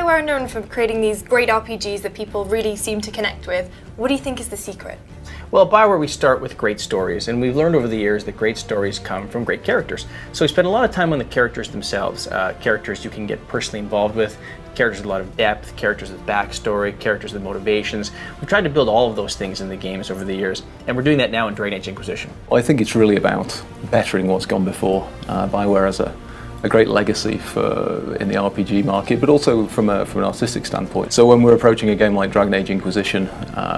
BioWare are known for creating these great RPGs that people really seem to connect with. What do you think is the secret? Well, at BioWare we start with great stories, and we've learned over the years that great stories come from great characters. So we spend a lot of time on the characters themselves, characters you can get personally involved with, characters with a lot of depth, characters with backstory, characters with motivations. We've tried to build all of those things in the games over the years, and we're doing that now in Dragon Age Inquisition. Well, I think it's really about bettering what's gone before. BioWare has a great legacy in the RPG market, but also from an artistic standpoint. So when we're approaching a game like Dragon Age Inquisition,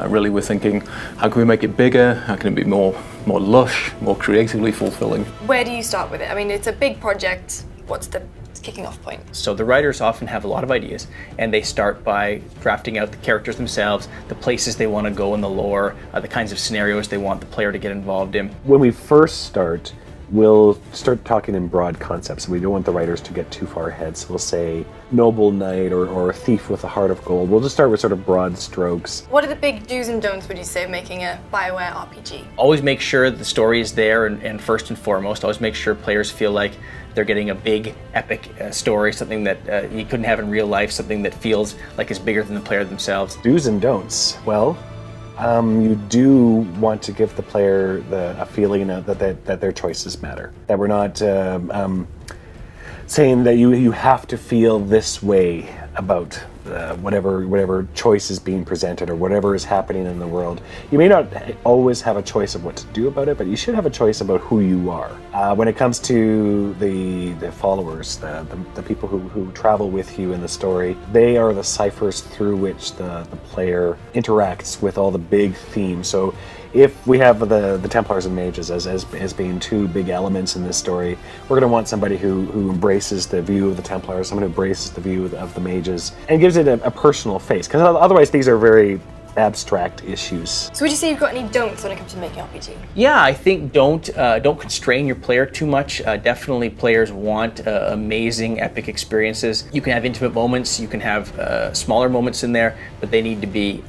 really we're thinking, how can we make it bigger? How can it be more lush, more creatively fulfilling? Where do you start with it? I mean, it's a big project. What's the kicking off point? So the writers often have a lot of ideas, and they start by drafting out the characters themselves, the places they want to go in the lore, the kinds of scenarios they want the player to get involved in. When we first start, we'll start talking in broad concepts. We don't want the writers to get too far ahead, so we'll say noble knight or a thief with a heart of gold. We'll just start with sort of broad strokes. What are the big do's and don'ts, would you say, of making a BioWare RPG? Always make sure the story is there, and first and foremost, always make sure players feel like they're getting a big, epic story, something that you couldn't have in real life, something that feels like it's bigger than the player themselves. Do's and don'ts. Well, you do want to give the player a feeling that their choices matter. That we're not saying that you have to feel this way about whatever choice is being presented or whatever is happening in the world. You may not always have a choice of what to do about it, but you should have a choice about who you are. When it comes to the followers, the people who travel with you in the story, they are the ciphers through which the player interacts with all the big themes. So if we have the Templars and Mages as being two big elements in this story, we're going to want somebody who embraces the view of the Templars, someone who embraces the view of the Mages, and gives it a personal face, because otherwise these are very abstract issues. So would you say you've got any don'ts when it comes to making RPG? Yeah, I think don't constrain your player too much. Definitely players want amazing, epic experiences. You can have intimate moments, you can have smaller moments in there, but they need to be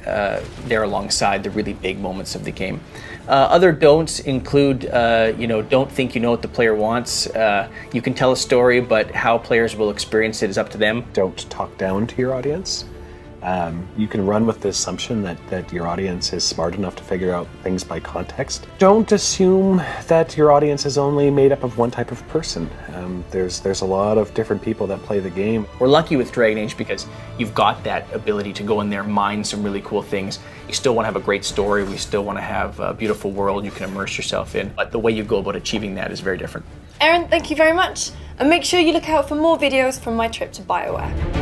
there alongside the really big moments of the game. Other don'ts include, don't think you know what the player wants. You can tell a story, but how players will experience it is up to them. Don't talk down to your audience. You can run with the assumption that your audience is smart enough to figure out things by context. Don't assume that your audience is only made up of one type of person. There's a lot of different people that play the game. We're lucky with Dragon Age because you've got that ability to go in there, mine some really cool things. You still want to have a great story, we still want to have a beautiful world you can immerse yourself in, but the way you go about achieving that is very different. Aaron, thank you very much. And make sure you look out for more videos from my trip to BioWare.